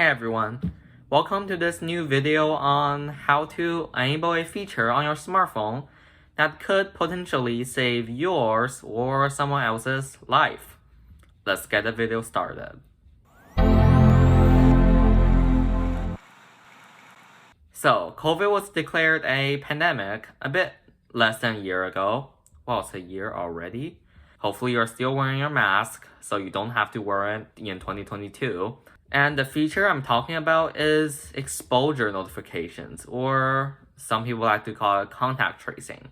Hey everyone, welcome to this new video on how to enable a feature on your smartphone that could potentially save yours or someone else's life. Let's get the video started. So, COVID was declared a pandemic a bit less than a year ago. Well, it's a year already. Hopefully you're still wearing your mask so you don't have to wear it in 2022. And the feature I'm talking about is exposure notifications, or some people like to call it contact tracing.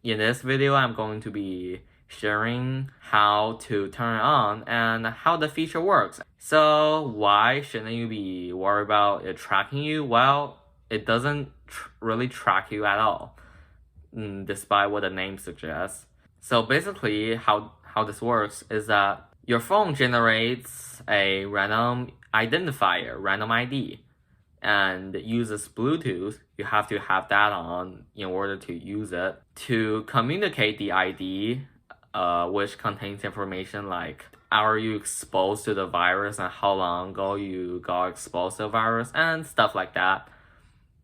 In this video, I'm going to be sharing how to turn it on and how the feature works. So why shouldn't you be worried about it tracking you? Well, it doesn't really track you at all, despite what the name suggests. So basically, how this works is that your phone generates a random identifier, random ID, and uses Bluetooth. You have to have that on in order to use it to communicate the ID, which contains information like are you exposed to the virus and how long ago you got exposed to the virus and stuff like that,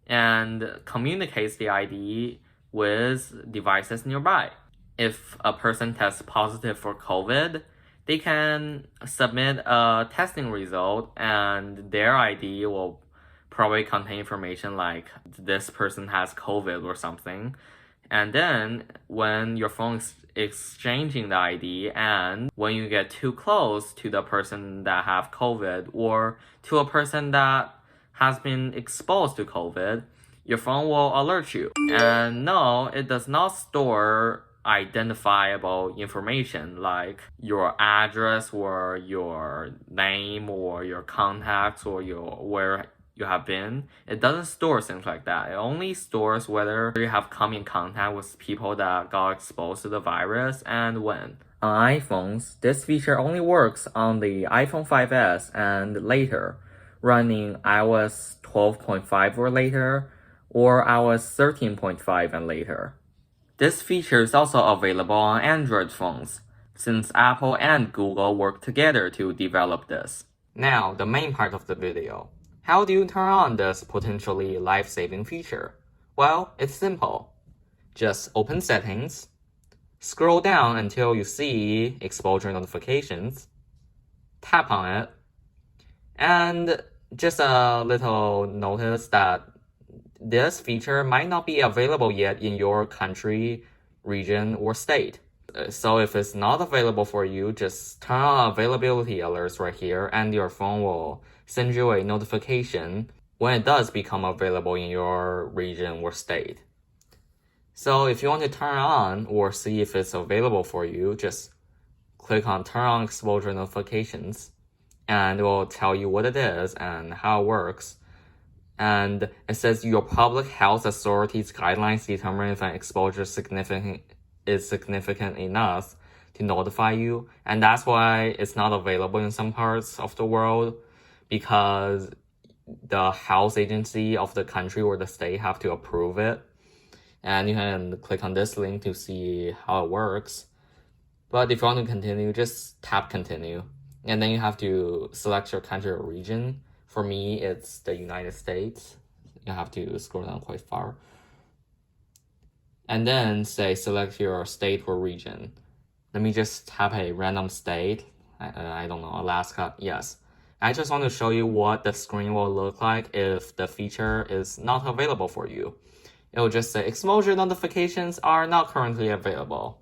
and communicates the ID with devices nearby. If a person tests positive for COVID, they can submit a testing result and their ID will probably contain information like this person has COVID or something. And then when your phone is exchanging the ID and when you get too close to the person that have COVID or to a person that has been exposed to COVID, your phone will alert you. And no, it does not store identifiable information like your address or your name or your contacts or where you have been. It doesn't store things like that. It only stores whether you have come in contact with people that got exposed to the virus and when. On iPhones, this feature only works on the iPhone 5S and later, running iOS 12.5 or later, or iOS 13.5 and later. This feature is also available on Android phones, since Apple and Google worked together to develop this. Now, the main part of the video. How do you turn on this potentially life-saving feature? Well, it's simple. Just open Settings, scroll down until you see Exposure Notifications, tap on it, and just a little notice that this feature might not be available yet in your country, region, or state. So if it's not available for you, just turn on availability alerts right here and your phone will send you a notification when it does become available in your region or state. So if you want to turn on or see if it's available for you, just click on Turn on Exposure Notifications and it will tell you what it is and how it works. And it says your public health authority's guidelines determine if an exposure is significant enough to notify you. And that's why it's not available in some parts of the world, because the health agency of the country or the state have to approve it. And you can click on this link to see how it works. But if you want to continue, just tap continue. And then you have to select your country or region. For me, it's the United States. You have to scroll down quite far. And then say select your state or region. Let me just tap a random state. I don't know, Alaska, yes. I just want to show you what the screen will look like if the feature is not available for you. It will just say exposure notifications are not currently available.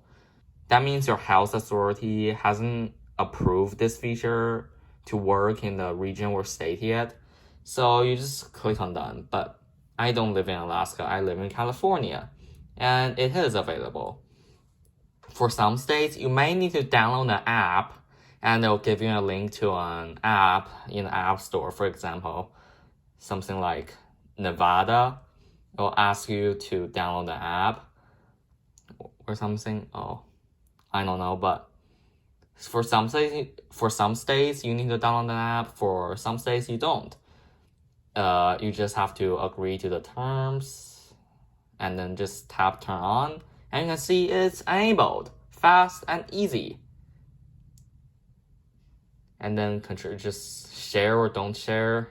That means your health authority hasn't approved this feature to work in the region or state yet. So you just click on done. But I don't live in Alaska, I live in California. And it is available. For some states, you may need to download the app and they'll give you a link to an app in the App Store, for example. Something like Nevada, it'll ask you to download the app or something. Oh, I don't know, but for some states, you need to download the app. For some states, you don't. You just have to agree to the terms and then just tap turn on. And you can see it's enabled. Fast and easy. and then just share or don't share.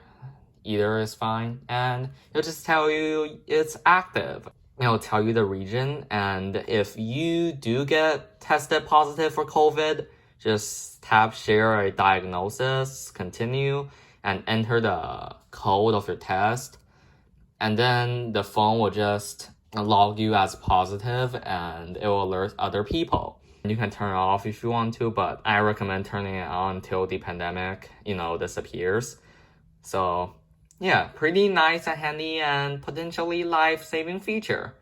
Either is fine, and it'll just tell you it's active. It'll tell you the region, and if you do get tested positive for COVID, just tap share a diagnosis, continue, and enter the code of your test. And then the phone will just log you as positive, and it will alert other people. You can turn it off if you want to, but I recommend turning it on until the pandemic, disappears. So yeah, pretty nice and handy and potentially life-saving feature.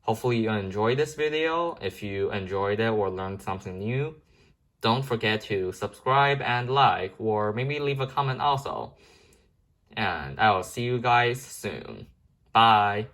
Hopefully you enjoyed this video. If you enjoyed it or learned something new, don't forget to subscribe and like, or maybe leave a comment also. And I will see you guys soon. Bye.